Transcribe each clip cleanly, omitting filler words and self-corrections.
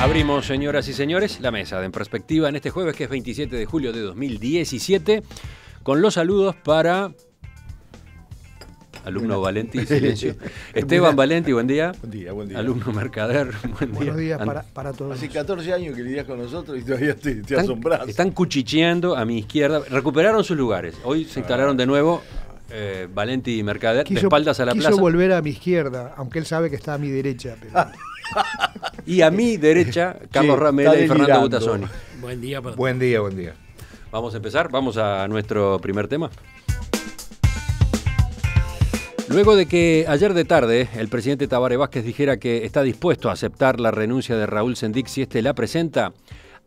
Abrimos, señoras y señores, la mesa de En Perspectiva en este jueves, que es 27 de julio de 2017, con los saludos para... Alumno Valenti, silencio. Esteban Valenti, buen día. Buen día, buen día. Alumno Mercader, buen día. Buenos días para todos. Hace 14 años que lidias con nosotros y todavía te asombras. Están cuchicheando a mi izquierda. Recuperaron sus lugares. Hoy se instalaron de nuevo Valenti y Mercader, de espaldas a la plaza. Quiso volver a mi izquierda, aunque él sabe que está a mi derecha. Pero... Y a mi derecha, Carlos Ramela y Fernando Butazzoni. Buen día. Buen día, buen día. Vamos a empezar, vamos a nuestro primer tema. Luego de que ayer de tarde el presidente Tabaré Vázquez dijera que está dispuesto a aceptar la renuncia de Raúl Sendic si éste la presenta,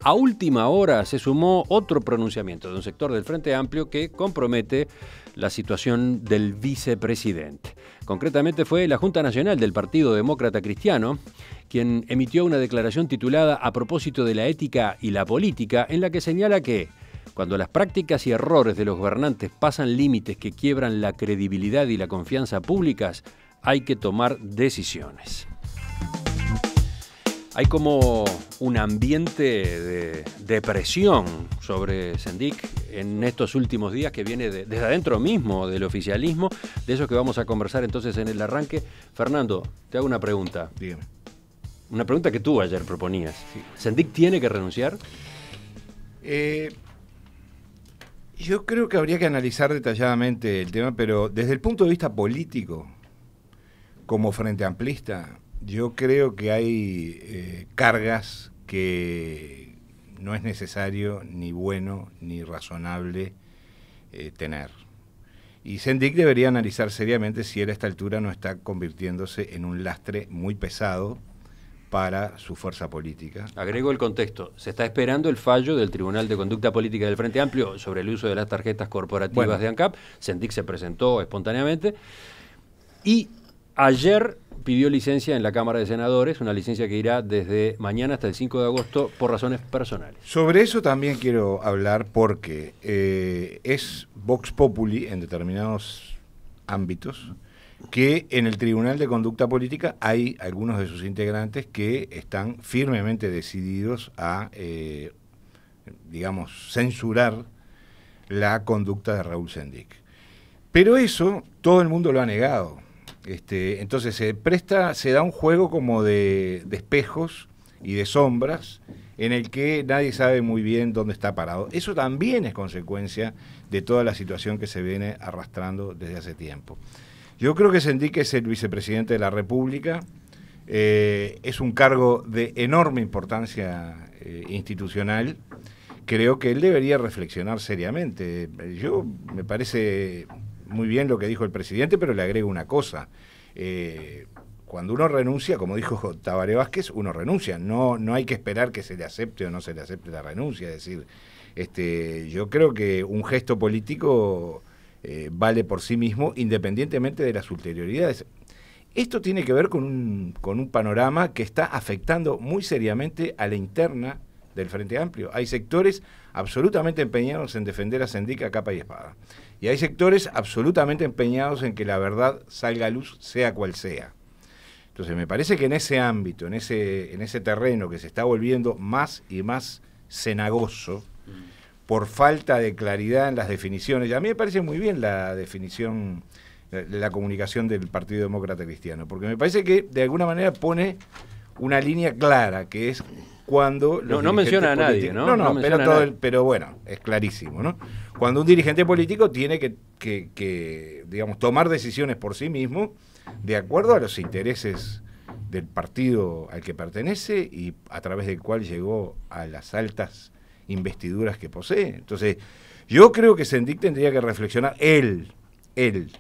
a última hora se sumó otro pronunciamiento de un sector del Frente Amplio que compromete la situación del vicepresidente. Concretamente fue la Junta Nacional del Partido Demócrata Cristiano quien emitió una declaración titulada A propósito de la ética y la política, en la que señala que cuando las prácticas y errores de los gobernantes pasan límites que quiebran la credibilidad y la confianza públicas, hay que tomar decisiones. Hay como un ambiente de presión sobre Sendic en estos últimos días que viene desde adentro mismo del oficialismo, de eso que vamos a conversar entonces en el arranque. Fernando, te hago una pregunta. Dígame. Una pregunta que tú ayer proponías. Sí. ¿Sendic tiene que renunciar? Yo creo que habría que analizar detalladamente el tema, pero desde el punto de vista político, como frente amplista, yo creo que hay cargas que no es necesario, ni bueno, ni razonable tener. Y Sendic debería analizar seriamente si él a esta altura no está convirtiéndose en un lastre muy pesado para su fuerza política. Agrego el contexto. Se está esperando el fallo del Tribunal de Conducta Política del Frente Amplio sobre el uso de las tarjetas corporativas de ANCAP. Sendic se presentó espontáneamente y ayer pidió licencia en la Cámara de Senadores, una licencia que irá desde mañana hasta el 5 de agosto por razones personales. Sobre eso también quiero hablar porque es Vox Populi en determinados ámbitos que en el Tribunal de Conducta Política hay algunos de sus integrantes que están firmemente decididos a, censurar la conducta de Raúl Sendic. Pero eso todo el mundo lo ha negado. Entonces se da un juego como de espejos y de sombras en el que nadie sabe muy bien dónde está parado. Eso también es consecuencia de toda la situación que se viene arrastrando desde hace tiempo. Yo creo que Sendic es el vicepresidente de la República, es un cargo de enorme importancia institucional. Creo que él debería reflexionar seriamente. Me parece muy bien lo que dijo el presidente, pero le agrego una cosa. Cuando uno renuncia, como dijo Tabaré Vázquez, uno renuncia. No hay que esperar que se le acepte o no se le acepte la renuncia. Es decir, yo creo que un gesto político vale por sí mismo, independientemente de las ulterioridades. Esto tiene que ver con un panorama que está afectando muy seriamente a la interna del Frente Amplio. Hay sectores absolutamente empeñados en defender a Sendic a capa y espada. Y hay sectores absolutamente empeñados en que la verdad salga a luz, sea cual sea. Entonces me parece que en ese ámbito, en ese terreno que se está volviendo más y más cenagoso, por falta de claridad en las definiciones. Y a mí me parece muy bien la definición, la comunicación del Partido Demócrata Cristiano, porque me parece que de alguna manera pone una línea clara, que es cuando... No menciona a nadie, ¿no? Pero bueno, es clarísimo, ¿no? Cuando un dirigente político tiene que tomar decisiones por sí mismo, de acuerdo a los intereses del partido al que pertenece y a través del cual llegó a las altas investiduras que posee. Entonces, yo creo que Sendic tendría que reflexionar él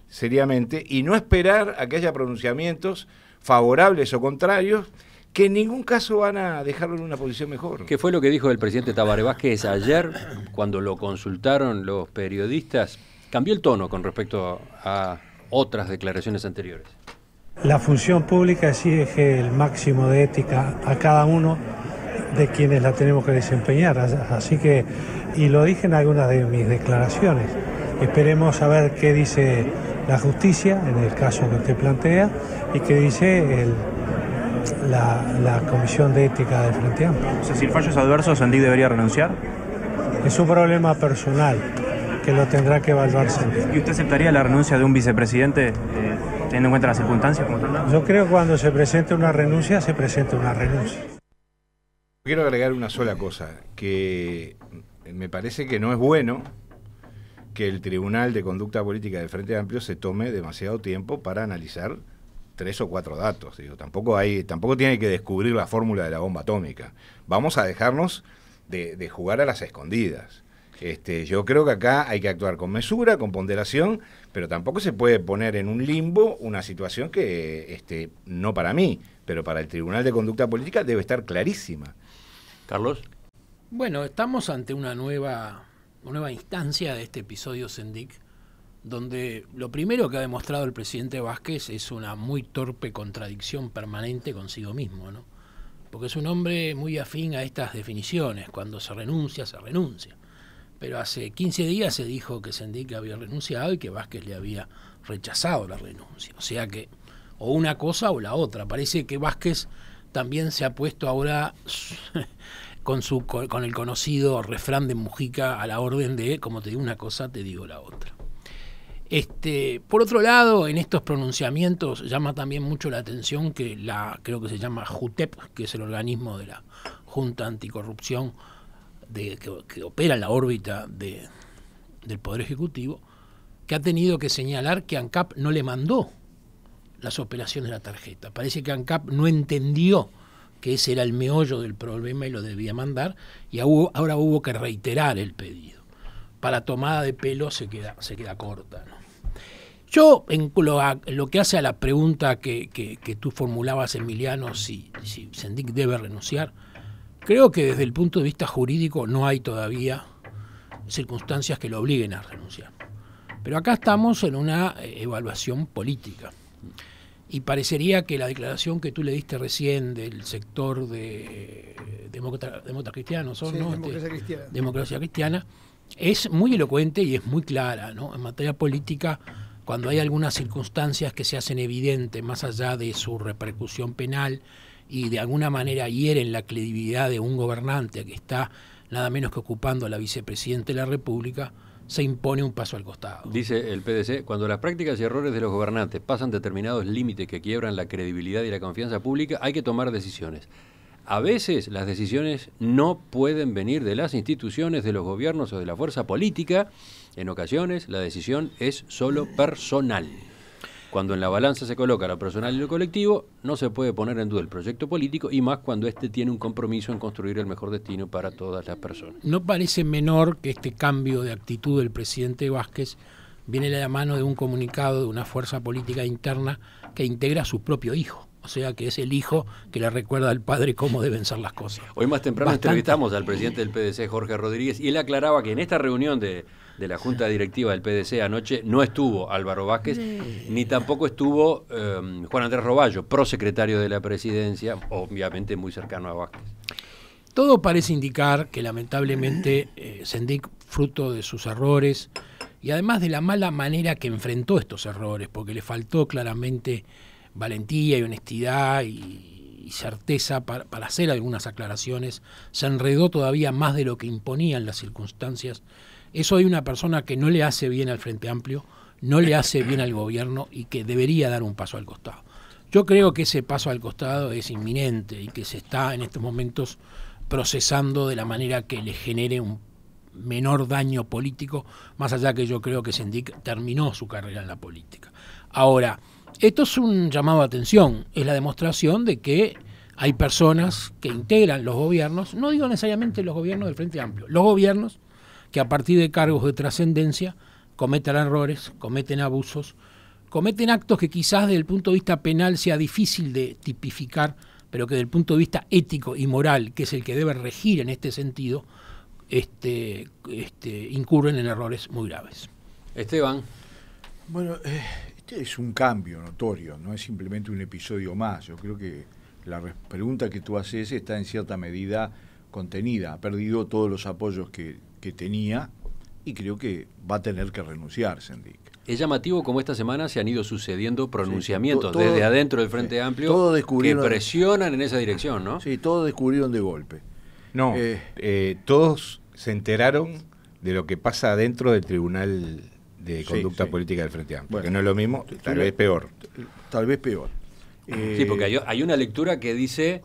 seriamente y no esperar a que haya pronunciamientos favorables o contrarios que en ningún caso van a dejarlo en una posición mejor. ¿Qué fue lo que dijo el presidente Tabaré Vázquez ayer cuando lo consultaron los periodistas? Cambió el tono con respecto a otras declaraciones anteriores. La función pública exige el máximo de ética a cada uno de quienes la tenemos que desempeñar, así que, y lo dije en algunas de mis declaraciones, esperemos a ver qué dice la justicia en el caso que usted plantea y qué dice la Comisión de Ética del Frente Amplio. O sea, si el fallo es adverso, ¿Sendik debería renunciar? Es un problema personal que lo tendrá que evaluar Sendik. ¿Y usted aceptaría la renuncia de un vicepresidente teniendo en cuenta las circunstancias como están dadas? Yo creo que cuando se presente una renuncia, se presenta una renuncia. Quiero agregar una sola cosa, que me parece que no es bueno que el Tribunal de Conducta Política del Frente Amplio se tome demasiado tiempo para analizar 3 o 4 datos. Digo, tampoco tiene que descubrir la fórmula de la bomba atómica. Vamos a dejarnos de jugar a las escondidas. Yo creo que acá hay que actuar con mesura, con ponderación, pero tampoco se puede poner en un limbo una situación que, no para mí, pero para el Tribunal de Conducta Política debe estar clarísima. Carlos. Bueno, estamos ante una nueva instancia de este episodio Sendik, donde lo primero que ha demostrado el presidente Vázquez es una muy torpe contradicción permanente consigo mismo, ¿no? Porque es un hombre muy afín a estas definiciones: cuando se renuncia, se renuncia. Pero hace 15 días se dijo que Sendik había renunciado y que Vázquez le había rechazado la renuncia. O sea que, o una cosa o la otra. Parece que Vázquez también se ha puesto ahora con el conocido refrán de Mujica a la orden de, como te digo una cosa, te digo la otra. Por otro lado, en estos pronunciamientos llama también mucho la atención que creo que se llama JUTEP, que es el organismo de la Junta Anticorrupción que opera en la órbita del Poder Ejecutivo, que ha tenido que señalar que ANCAP no le mandó las operaciones de la tarjeta. Parece que ANCAP no entendió que ese era el meollo del problema y lo debía mandar, y ahora hubo que reiterar el pedido. Para tomada de pelo se queda corta, ¿no? Yo, en lo que hace a la pregunta que tú formulabas, Emiliano, si Sendik debe renunciar, creo que desde el punto de vista jurídico no hay todavía circunstancias que lo obliguen a renunciar. Pero acá estamos en una evaluación política. Y parecería que la declaración que tú le diste recién del sector de demócratas cristianos, Sí, ¿no? Democracia Cristiana. Democracia Cristiana, es muy elocuente y es muy clara, ¿no? En materia política, cuando hay algunas circunstancias que se hacen evidentes, más allá de su repercusión penal, y de alguna manera hieren la credibilidad de un gobernante que está nada menos que ocupando la vicepresidenta de la República, se impone un paso al costado. Dice el PDC, cuando las prácticas y errores de los gobernantes pasan determinados límites que quiebran la credibilidad y la confianza pública, hay que tomar decisiones. A veces las decisiones no pueden venir de las instituciones, de los gobiernos o de la fuerza política. En ocasiones la decisión es solo personal. Cuando en la balanza se coloca lo personal y lo colectivo, no se puede poner en duda el proyecto político, y más cuando éste tiene un compromiso en construir el mejor destino para todas las personas. No parece menor que este cambio de actitud del presidente Vázquez viene de la mano de un comunicado de una fuerza política interna que integra a su propio hijo. O sea, que es el hijo que le recuerda al padre cómo deben ser las cosas. Hoy más temprano entrevistamos al presidente del PDC, Jorge Rodríguez, y él aclaraba que en esta reunión de la Junta Directiva del PDC anoche no estuvo Álvaro Vázquez, ni tampoco estuvo Juan Andrés Roballo, prosecretario de la Presidencia, obviamente muy cercano a Vázquez. Todo parece indicar que lamentablemente Sendik, fruto de sus errores, y además de la mala manera que enfrentó estos errores, porque le faltó claramente valentía y honestidad y certeza para hacer algunas aclaraciones, se enredó todavía más de lo que imponían las circunstancias. Eso hay una persona que no le hace bien al Frente Amplio, no le hace bien al gobierno y que debería dar un paso al costado. Yo creo que ese paso al costado es inminente y que se está en estos momentos procesando de la manera que le genere un menor daño político, más allá que yo creo que Sendik terminó su carrera en la política. Ahora, esto es un llamado a atención, es la demostración de que hay personas que integran los gobiernos, no digo necesariamente los gobiernos del Frente Amplio, los gobiernos que a partir de cargos de trascendencia cometen errores, cometen abusos, cometen actos que quizás desde el punto de vista penal sea difícil de tipificar, pero que desde el punto de vista ético y moral, que es el que debe regir en este sentido, incurren en errores muy graves. Esteban. Bueno, este es un cambio notorio, no es simplemente un episodio más. Yo creo que la pregunta que tú haces está en cierta medida contenida. Ha perdido todos los apoyos que tenía y creo que va a tener que renunciar Sendik. Es llamativo cómo esta semana se han ido sucediendo pronunciamientos Sí, desde adentro del Frente Amplio todo que presionan en esa dirección, ¿no? Sí, todos descubrieron de golpe. No, todos se enteraron de lo que pasa adentro del Tribunal de Conducta Política del Frente Amplio, Bueno, que no es lo mismo, tal vez peor. Tal vez peor. Sí, porque hay una lectura que dice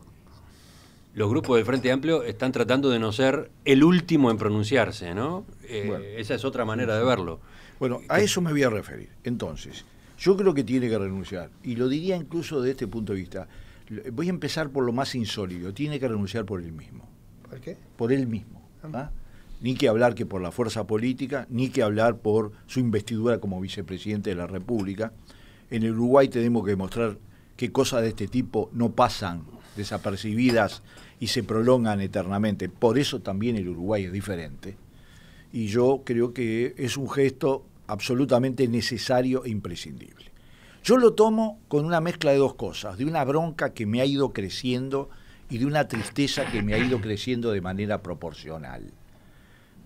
los grupos del Frente Amplio están tratando de no ser el último en pronunciarse, ¿no? Bueno. Esa es otra manera de verlo. Bueno, a eso me voy a referir. Entonces, yo creo que tiene que renunciar, y lo diría incluso desde este punto de vista. Voy a empezar por lo más insólito, tiene que renunciar por él mismo. ¿Por qué? Por él mismo. ¿Ah? Ni que hablar que por la fuerza política, ni que hablar por su investidura como vicepresidente de la República. En el Uruguay tenemos que demostrar que cosas de este tipo no pasan desapercibidas y se prolongan eternamente. Por eso también el Uruguay es diferente. Y yo creo que es un gesto absolutamente necesario e imprescindible. Yo lo tomo con una mezcla de dos cosas, de una bronca que me ha ido creciendo y de una tristeza que me ha ido creciendo de manera proporcional.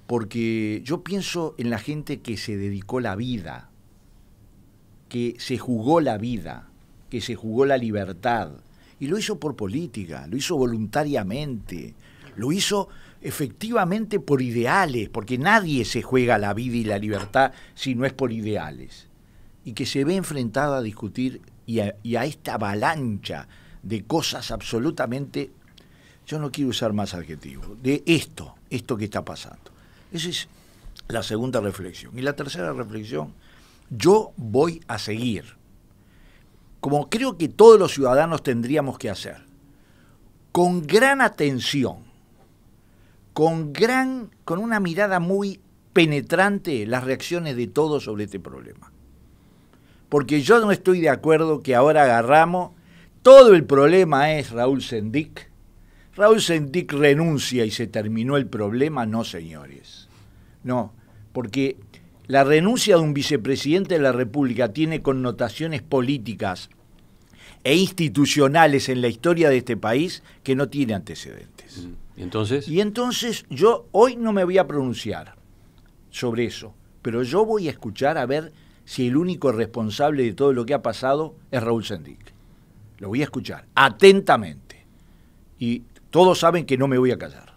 Porque yo pienso en la gente que se dedicó la vida, que se jugó la vida, que se jugó la libertad, y lo hizo por política, lo hizo voluntariamente, lo hizo efectivamente por ideales, porque nadie se juega la vida y la libertad si no es por ideales, y que se ve enfrentada a discutir y a esta avalancha de cosas absolutamente, yo no quiero usar más adjetivos, de esto que está pasando. Esa es la segunda reflexión. Y la tercera reflexión, yo voy a seguir, como creo que todos los ciudadanos tendríamos que hacer, con gran atención, con una mirada muy penetrante las reacciones de todos sobre este problema. Porque yo no estoy de acuerdo que ahora agarramos, todo el problema es Raúl Sendik. Raúl Sendik renuncia y se terminó el problema, no señores. No, porque la renuncia de un vicepresidente de la República tiene connotaciones políticas e institucionales en la historia de este país que no tiene antecedentes. ¿Y entonces? Y entonces yo hoy no me voy a pronunciar sobre eso, pero yo voy a escuchar a ver si el único responsable de todo lo que ha pasado es Raúl Sendik. Lo voy a escuchar atentamente. Y todos saben que no me voy a callar.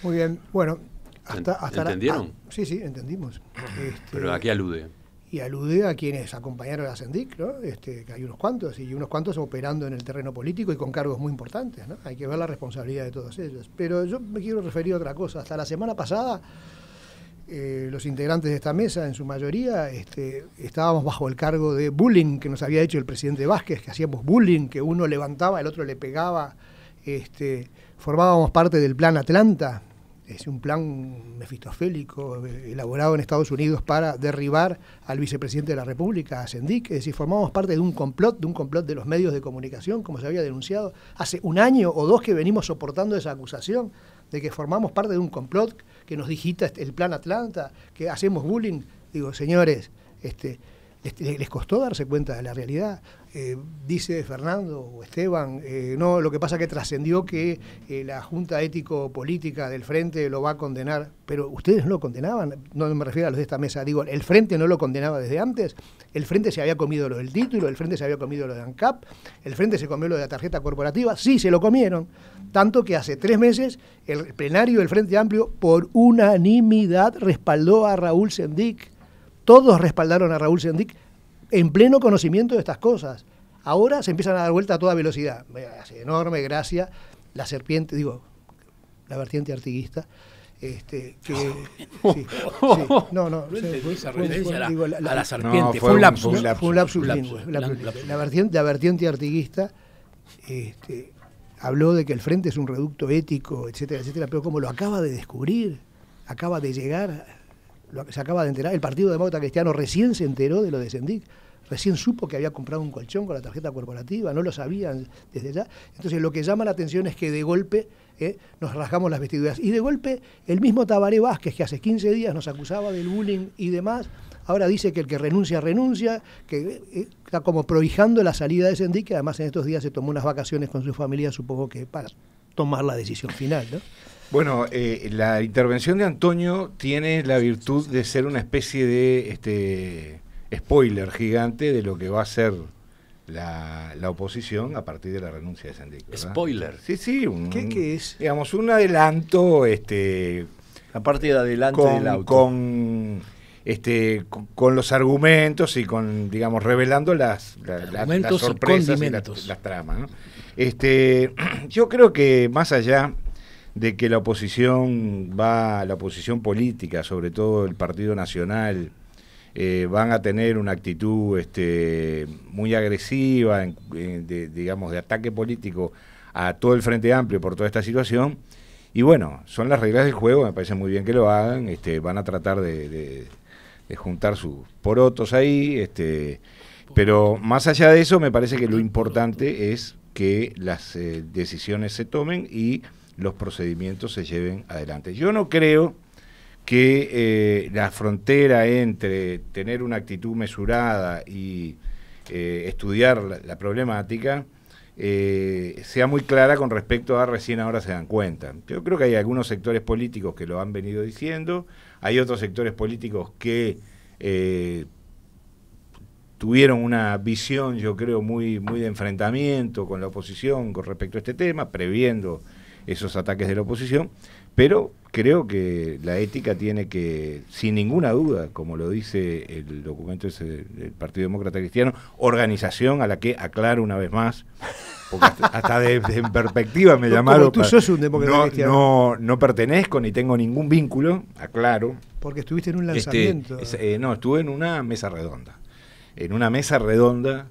Muy bien, bueno, hasta ¿Entendieron? Sí, entendimos. ¿Pero a qué alude? Y alude a quienes acompañaron a Sendik, ¿no? Que hay unos cuantos operando en el terreno político y con cargos muy importantes, ¿no? Hay que ver la responsabilidad de todos ellos. Pero yo me quiero referir a otra cosa. Hasta la semana pasada, los integrantes de esta mesa, en su mayoría, estábamos bajo el cargo de bullying que nos había hecho el presidente Vázquez, que hacíamos bullying, que uno levantaba, el otro le pegaba. Formábamos parte del Plan Atlanta, es un plan mefistofélico elaborado en Estados Unidos para derribar al vicepresidente de la República, a Sendik. Es decir, formamos parte de un complot de los medios de comunicación, como se había denunciado. Hace un año o dos que venimos soportando esa acusación de que formamos parte de un complot que nos digita el Plan Atlanta, que hacemos bullying. Digo, señores, les costó darse cuenta de la realidad. Dice Fernando o Esteban, no, lo que pasa es que trascendió que la Junta Ético-Política del Frente lo va a condenar, pero ustedes no lo condenaban, no me refiero a los de esta mesa, digo, el Frente no lo condenaba desde antes, el Frente se había comido lo del título, el Frente se había comido lo de ANCAP, el Frente se comió lo de la tarjeta corporativa, sí, se lo comieron, tanto que hace 3 meses el plenario del Frente Amplio por unanimidad respaldó a Raúl Sendik, todos respaldaron a Raúl Sendik, en pleno conocimiento de estas cosas. Ahora se empiezan a dar vuelta a toda velocidad. Me hace enorme gracia la vertiente artiguista, Esa referencia a la serpiente, No, fue un lapsus. Fue un lapsus lingüe. La vertiente artiguista habló de que el Frente es un reducto ético, etcétera, etcétera, pero como lo acaba de descubrir, acaba de llegar, se acaba de enterar, el Partido Demócrata Cristiano recién se enteró de lo de Sendik, recién supo que había comprado un colchón con la tarjeta corporativa, no lo sabían desde ya. Entonces lo que llama la atención es que de golpe nos rasgamos las vestiduras. Y de golpe el mismo Tabaré Vázquez, que hace 15 días nos acusaba del bullying y demás, ahora dice que el que renuncia, que está como prohijando la salida de Sendik, que además en estos días se tomó unas vacaciones con su familia, supongo que para tomar la decisión final, ¿no? Bueno, la intervención de Antonio tiene la virtud de ser una especie de spoiler gigante de lo que va a ser la oposición a partir de la renuncia de Sendik, ¿verdad? Spoiler. Sí, sí. ¿Qué es? Digamos, un adelanto, La parte de adelante del auto. con los argumentos y digamos, revelando las Argumentos, sorpresas y condimentos. las tramas, ¿no? Yo creo que más allá de que la oposición política, sobre todo el Partido Nacional, van a tener una actitud muy agresiva, digamos, de ataque político a todo el Frente Amplio por toda esta situación. Y bueno, son las reglas del juego, me parece muy bien que lo hagan. Van a tratar de juntar sus porotos ahí, pero más allá de eso, me parece que lo importante es que las decisiones se tomen y los procedimientos se lleven adelante. Yo no creo que la frontera entre tener una actitud mesurada y estudiar la problemática sea muy clara con respecto a recién ahora se dan cuenta. Yo creo que hay algunos sectores políticos que lo han venido diciendo, hay otros sectores políticos que tuvieron una visión, yo creo, muy de enfrentamiento con la oposición con respecto a este tema, previendo esos ataques de la oposición, pero creo que la ética tiene que, sin ninguna duda, como lo dice el documento ese del Partido Demócrata Cristiano, organización a la que aclaro una vez más, porque hasta en perspectiva me llamaron. Tú sos un demócrata cristiano. No pertenezco ni tengo ningún vínculo, aclaro. Porque estuviste en un lanzamiento. No, estuve en una mesa redonda. En una mesa redonda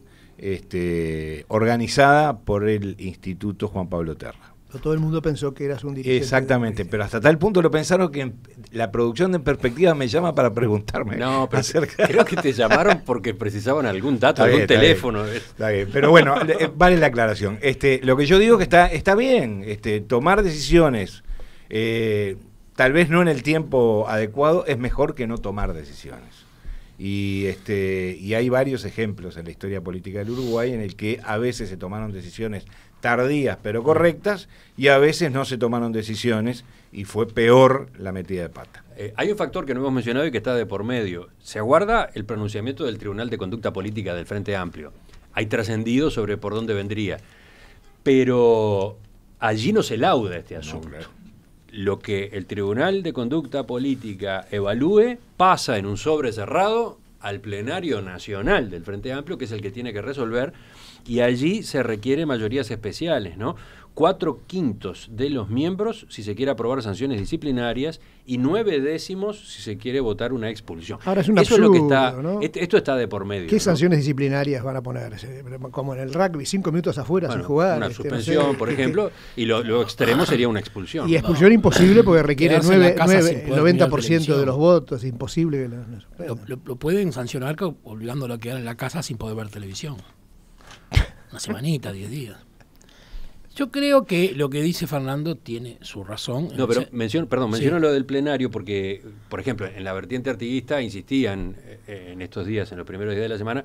organizada por el Instituto Juan Pablo Terra. Pero todo el mundo pensó que eras un dirigente. Exactamente, pero hasta tal punto lo pensaron que la producción de En Perspectiva me llama para preguntarme. No, pero creo que te llamaron porque precisaban algún dato, algún teléfono. Está bien, pero bueno, vale la aclaración. Lo que yo digo que está bien, tomar decisiones, tal vez no en el tiempo adecuado, es mejor que no tomar decisiones. Y hay varios ejemplos en la historia política del Uruguay en el que a veces se tomaron decisiones tardías pero correctas y a veces no se tomaron decisiones y fue peor la metida de pata. Hay un factor que no hemos mencionado y que está de por medio. Se aguarda el pronunciamiento del Tribunal de Conducta Política del Frente Amplio. Hay trascendido sobre por dónde vendría. Pero allí no se lauda este asunto. No, claro. Lo que el Tribunal de Conducta Política evalúe pasa en un sobre cerrado al plenario nacional del Frente Amplio, que es el que tiene que resolver, y allí se requieren mayorías especiales, ¿no? 4/5 de los miembros si se quiere aprobar sanciones disciplinarias y 9/10 si se quiere votar una expulsión. Ahora es un absurdo, es lo que está, ¿no? Esto está de por medio. ¿Qué ¿no? sanciones disciplinarias van a poner? Como en el rugby, 5 minutos afuera sin jugar. Una suspensión, no sé, por ejemplo, y lo extremo sería una expulsión. Y expulsión imposible porque requiere el 90% de los votos, imposible. Lo pueden sancionar obligándolo a quedar en la casa sin poder ver televisión. Una semanita, 10 días. Yo creo que lo que dice Fernando tiene su razón. No, pero menciono lo del plenario porque, por ejemplo, en la vertiente artiguista insistían en estos días, en los primeros días de la semana,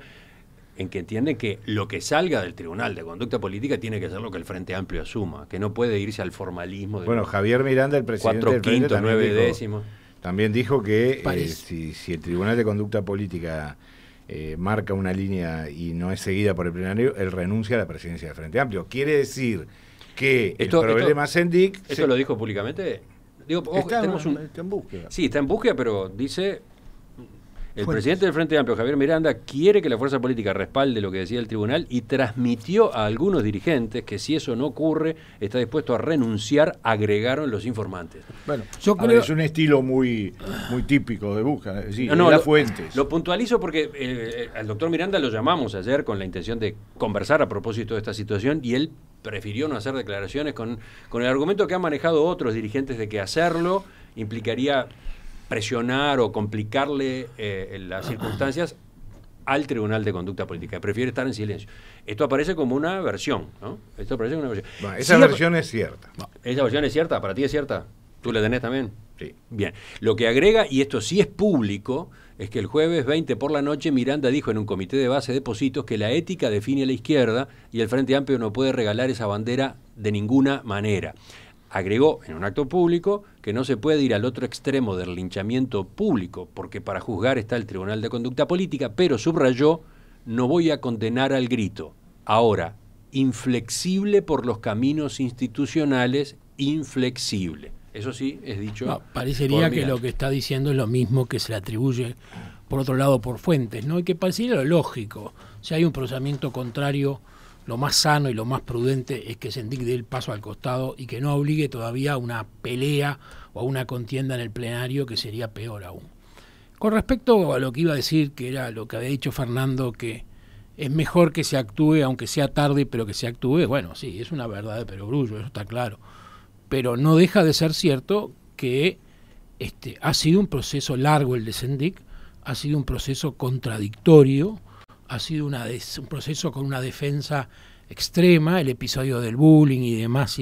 en que entienden que lo que salga del Tribunal de Conducta Política tiene que ser lo que el Frente Amplio asuma, que no puede irse al formalismo. Bueno, Javier Miranda, el presidente del Frente, 4/5, 9/10. También dijo que si el Tribunal de Conducta Política marca una línea y no es seguida por el plenario, él renuncia a la presidencia del Frente Amplio. Quiere decir que el problema Sendik... ¿Esto lo dijo públicamente? Digo, está en búsqueda. Sí, está en búsqueda, pero dice... El presidente del Frente Amplio, Javier Miranda, quiere que la fuerza política respalde lo que decía el tribunal y transmitió a algunos dirigentes que si eso no ocurre, está dispuesto a renunciar, agregaron los informantes. Bueno, yo creo... es un estilo muy típico de búsqueda, es decir, las fuentes. Lo puntualizo porque al doctor Miranda lo llamamos ayer con la intención de conversar a propósito de esta situación y él prefirió no hacer declaraciones con el argumento que han manejado otros dirigentes de que hacerlo implicaría presionar o complicarle las circunstancias al Tribunal de Conducta Política. Prefiere estar en silencio. Esto aparece como una versión, ¿no? Bueno, esa versión es cierta. ¿Esa versión es cierta? ¿Para ti es cierta? ¿Tú la tenés también? Sí. Bien. Lo que agrega, y esto sí es público, es que el jueves 20 por la noche Miranda dijo en un comité de base de Positos que la ética define a la izquierda y el Frente Amplio no puede regalar esa bandera de ninguna manera. Agregó en un acto público que no se puede ir al otro extremo del linchamiento público, porque para juzgar está el Tribunal de Conducta Política, pero subrayó, no voy a condenar al grito. Ahora, inflexible por los caminos institucionales, inflexible. Eso sí, es dicho. No, parecería que lo que está diciendo es lo mismo que se le atribuye, por otro lado, por Fuentes, ¿no? Y que parecería lo lógico. Si hay un procesamiento contrario, lo más sano y lo más prudente es que Sendik dé el paso al costado y que no obligue todavía a una pelea o a una contienda en el plenario, que sería peor aún. Con respecto a lo que iba a decir, que era lo que había dicho Fernando, que es mejor que se actúe, aunque sea tarde, pero que se actúe, bueno, sí, es una verdad de perogrullo, eso está claro. Pero no deja de ser cierto que ha sido un proceso largo el de Sendik, ha sido un proceso contradictorio, ha sido un proceso con una defensa extrema, el episodio del bullying y demás,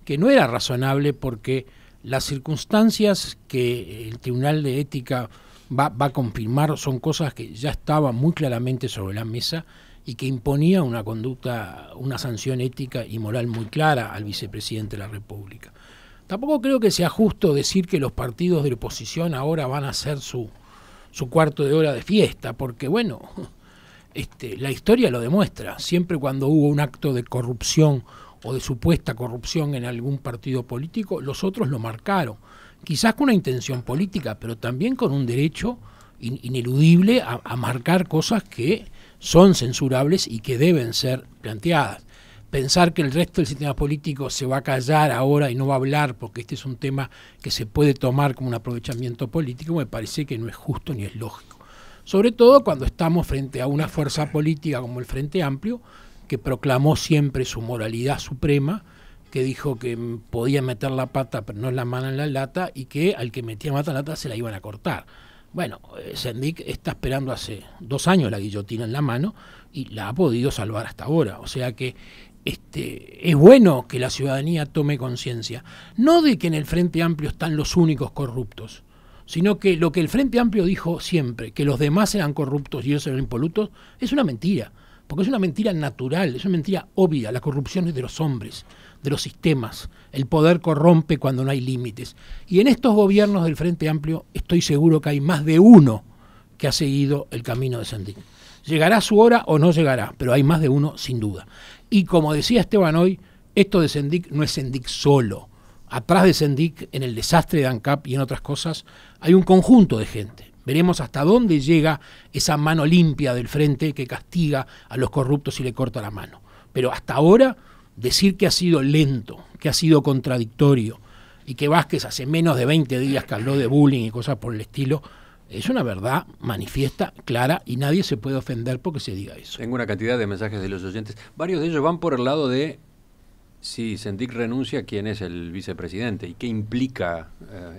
que no era razonable porque las circunstancias que el Tribunal de Ética va a confirmar son cosas que ya estaban muy claramente sobre la mesa y que imponía una conducta, una sanción ética y moral muy clara al vicepresidente de la República. Tampoco creo que sea justo decir que los partidos de la oposición ahora van a hacer su cuarto de hora de fiesta, porque bueno, la historia lo demuestra. Siempre cuando hubo un acto de corrupción o de supuesta corrupción en algún partido político, los otros lo marcaron. Quizás con una intención política, pero también con un derecho ineludible a marcar cosas que son censurables y que deben ser planteadas. Pensar que el resto del sistema político se va a callar ahora y no va a hablar porque este es un tema que se puede tomar como un aprovechamiento político, me parece que no es justo ni es lógico. Sobre todo cuando estamos frente a una fuerza política como el Frente Amplio, que proclamó siempre su moralidad suprema, que dijo que podía meter la pata pero no la mano en la lata, y que al que metía la mano en la lata se la iban a cortar. Bueno, Sendik está esperando hace 2 años la guillotina en la mano y la ha podido salvar hasta ahora. O sea que es bueno que la ciudadanía tome conciencia, no de que en el Frente Amplio están los únicos corruptos, sino que lo que el Frente Amplio dijo siempre, que los demás eran corruptos y ellos eran impolutos, es una mentira, porque es una mentira natural, es una mentira obvia. La corrupción es de los hombres, de los sistemas, el poder corrompe cuando no hay límites. Y en estos gobiernos del Frente Amplio estoy seguro que hay más de uno que ha seguido el camino de Sendik. Llegará su hora o no llegará, pero hay más de uno sin duda. Y como decía Esteban hoy, esto de Sendik no es Sendik solo. Atrás de Sendik, en el desastre de ANCAP y en otras cosas, hay un conjunto de gente. Veremos hasta dónde llega esa mano limpia del frente que castiga a los corruptos y le corta la mano. Pero hasta ahora, decir que ha sido lento, que ha sido contradictorio y que Vázquez hace menos de 20 días que habló de bullying y cosas por el estilo, es una verdad manifiesta, clara, y nadie se puede ofender porque se diga eso. Tengo una cantidad de mensajes de los oyentes. Varios de ellos van por el lado de si Sendik renuncia, ¿quién es el vicepresidente? ¿Y qué implica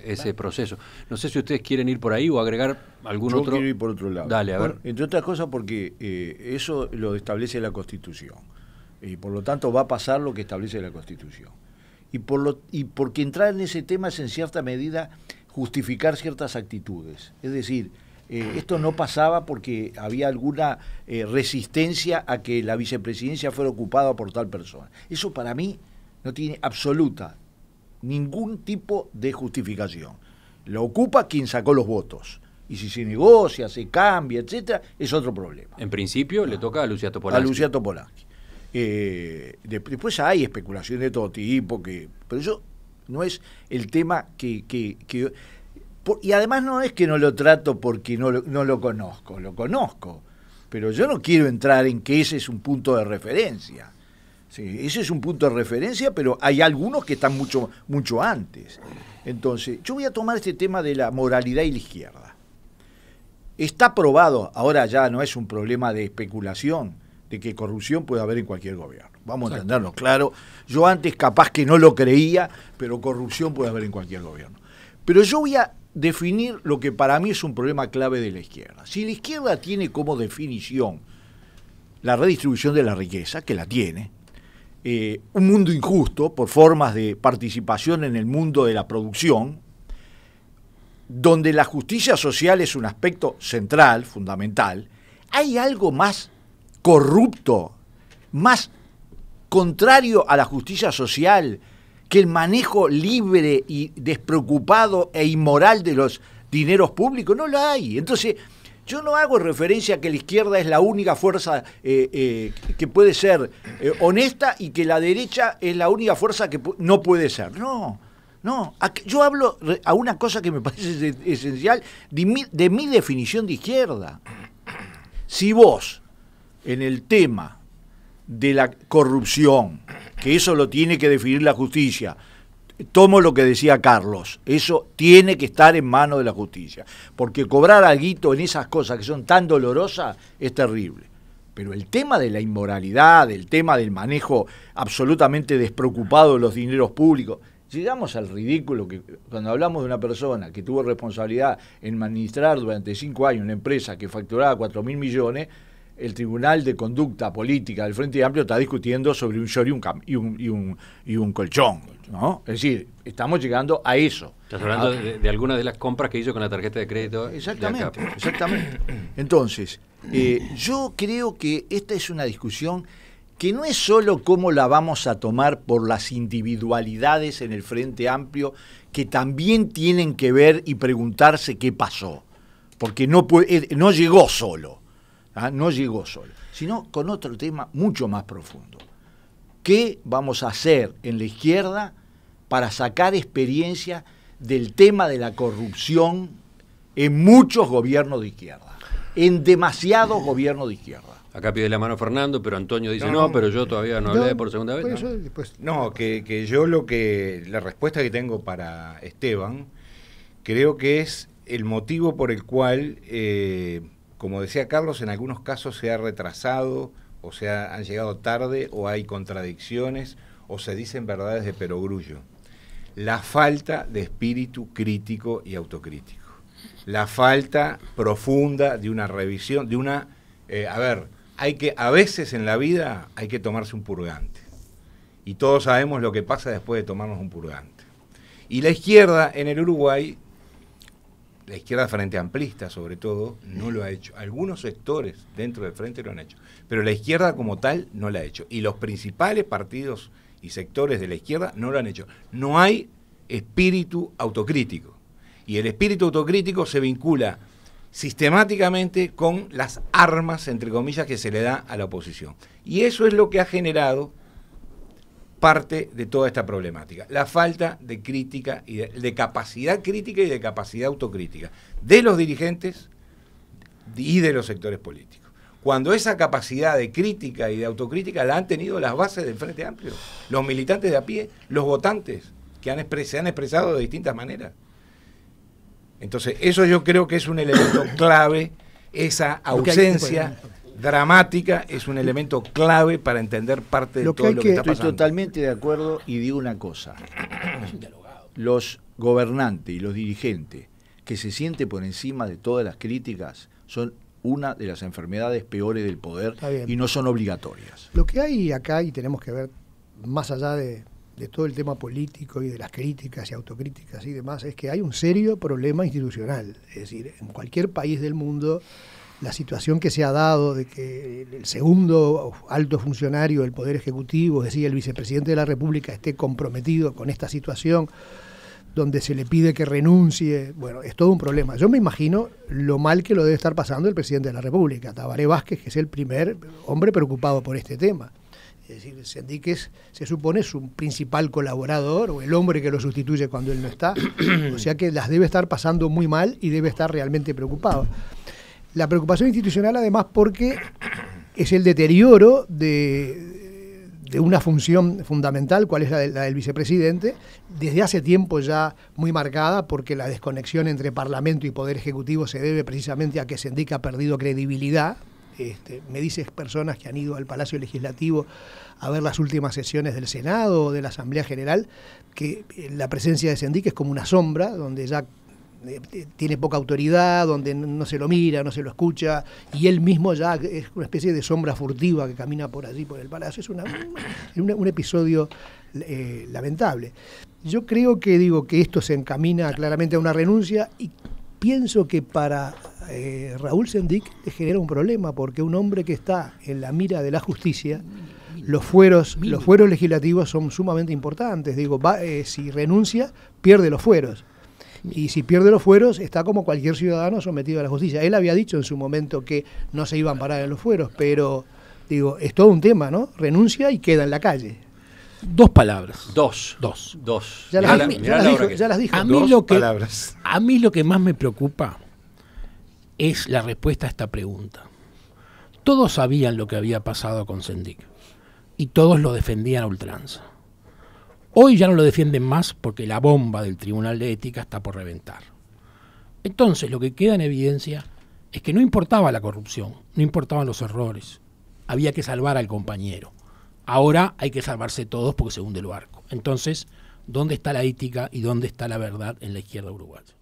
ese proceso? No sé si ustedes quieren ir por ahí o agregar algún otro. Yo quiero ir por otro lado. Dale, a ver. Entre otras cosas porque eso lo establece la Constitución. Y por lo tanto va a pasar lo que establece la Constitución. Y porque entrar en ese tema es en cierta medida justificar ciertas actitudes. Es decir, esto no pasaba porque había alguna resistencia a que la vicepresidencia fuera ocupada por tal persona. Eso para mí no tiene absoluta ningún tipo de justificación. Lo ocupa quien sacó los votos. Y si se negocia, se cambia, etcétera, es otro problema. En principio le toca a Lucía Topolansky. A Lucía Topolansky. Después hay especulaciones de todo tipo, pero eso no es el tema y además no es que no lo trato porque no lo conozco, pero yo no quiero entrar en que ese es un punto de referencia. Sí, ese es un punto de referencia, pero hay algunos que están mucho antes. Entonces, yo voy a tomar este tema de la moralidad y la izquierda. Está probado, ahora ya no es un problema de especulación, de que corrupción puede haber en cualquier gobierno. Vamos a entendernos claro. Yo antes capaz que no lo creía, pero corrupción puede haber en cualquier gobierno. Pero yo voy a definir lo que para mí es un problema clave de la izquierda. Si la izquierda tiene como definición la redistribución de la riqueza, que la tiene, un mundo injusto por formas de participación en el mundo de la producción, donde la justicia social es un aspecto central, fundamental, ¿hay algo más corrupto, más contrario a la justicia social que el manejo libre y despreocupado e inmoral de los dineros públicos, no lo hay. Entonces, yo no hago referencia a que la izquierda es la única fuerza que puede ser honesta y que la derecha es la única fuerza que no puede ser. No. Yo hablo a una cosa que me parece esencial de mi definición de izquierda. Si vos, en el tema de la corrupción, que eso lo tiene que definir la justicia, tomo lo que decía Carlos, eso tiene que estar en manos de la justicia, porque cobrar alguito en esas cosas que son tan dolorosas es terrible. Pero el tema de la inmoralidad, el tema del manejo absolutamente despreocupado de los dineros públicos, llegamos al ridículo que cuando hablamos de una persona que tuvo responsabilidad en administrar durante 5 años una empresa que facturaba 4.000 millones, el Tribunal de Conducta Política del Frente Amplio está discutiendo sobre un short y un colchón, ¿no? Es decir, estamos llegando a eso. Estás hablando de algunas de las compras que hizo con la tarjeta de crédito. Exactamente. Entonces, yo creo que esta es una discusión que no es solo cómo la vamos a tomar por las individualidades en el Frente Amplio, que también tienen que ver y preguntarse qué pasó, porque no llegó solo. No llegó solo, sino con otro tema mucho más profundo. ¿Qué vamos a hacer en la izquierda para sacar experiencia del tema de la corrupción en muchos gobiernos de izquierda, en demasiados gobiernos de izquierda? Acá pide la mano Fernando, pero Antonio dice no, pero yo todavía no hablé por segunda vez. Que yo la respuesta que tengo para Esteban, creo que es el motivo por el cual... como decía Carlos, en algunos casos se ha retrasado, o sea, han llegado tarde, o hay contradicciones, o se dicen verdades de perogrullo. La falta de espíritu crítico y autocrítico. La falta profunda de una revisión, de una... a veces en la vida hay que tomarse un purgante. Y todos sabemos lo que pasa después de tomarnos un purgante. Y la izquierda en el Uruguay... La izquierda frente amplista, sobre todo, no lo ha hecho. Algunos sectores dentro del frente lo han hecho, pero la izquierda como tal no lo ha hecho. Y los principales partidos y sectores de la izquierda no lo han hecho. No hay espíritu autocrítico. Y el espíritu autocrítico se vincula sistemáticamente con las armas, entre comillas, que se le da a la oposición. Y eso es lo que ha generado parte de toda esta problemática, la falta de crítica y de capacidad crítica y de capacidad autocrítica de los dirigentes y de los sectores políticos. Cuando esa capacidad de crítica y de autocrítica la han tenido las bases del Frente Amplio, los militantes de a pie, los votantes que se han expresado de distintas maneras. Entonces, eso yo creo que es un elemento clave, esa ausencia dramática es un elemento clave para entender parte de todo lo que está pasando. Estoy totalmente de acuerdo y digo una cosa. Los gobernantes y los dirigentes que se sienten por encima de todas las críticas son una de las enfermedades peores del poder y no son obligatorias. Lo que hay acá, y tenemos que ver más allá de todo el tema político y de las críticas y autocríticas y demás, es que hay un serio problema institucional. Es decir, en cualquier país del mundo, la situación que se ha dado de que el segundo alto funcionario del Poder Ejecutivo, es decir, el vicepresidente de la República, esté comprometido con esta situación donde se le pide que renuncie, bueno, es todo un problema. Yo me imagino lo mal que lo debe estar pasando el presidente de la República, Tabaré Vázquez, que es el primer hombre preocupado por este tema. Es decir, Sendic se supone su principal colaborador o el hombre que lo sustituye cuando él no está, o sea que las debe estar pasando muy mal y debe estar realmente preocupado. La preocupación institucional, además, porque es el deterioro de una función fundamental, cuál es la del vicepresidente, desde hace tiempo ya muy marcada, porque la desconexión entre Parlamento y Poder Ejecutivo se debe precisamente a que Sendic ha perdido credibilidad. Me dices personas que han ido al Palacio Legislativo a ver las últimas sesiones del Senado o de la Asamblea General, que la presencia de Sendic es como una sombra, donde ya tiene poca autoridad, donde no se lo mira, no se lo escucha, y él mismo ya es una especie de sombra furtiva que camina por allí, por el Palacio. Es un episodio lamentable. Yo creo que esto se encamina claramente a una renuncia, y pienso que para Raúl Sendic le genera un problema, porque un hombre que está en la mira de la justicia los fueros legislativos son sumamente importantes. Digo, si renuncia, pierde los fueros. Y si pierde los fueros, está como cualquier ciudadano sometido a la justicia. Él había dicho en su momento que no se iban a parar en los fueros, pero digo, es todo un tema, ¿no? Renuncia y queda en la calle. 2 palabras. Dos. Ya las dijo. A mí lo que más me preocupa es la respuesta a esta pregunta. Todos sabían lo que había pasado con Sendik y todos lo defendían a ultranza. Hoy ya no lo defienden más porque la bomba del Tribunal de Ética está por reventar. Entonces lo que queda en evidencia es que no importaba la corrupción, no importaban los errores, había que salvar al compañero. Ahora hay que salvarse todos porque se hunde el barco. Entonces, ¿dónde está la ética y dónde está la verdad en la izquierda uruguaya?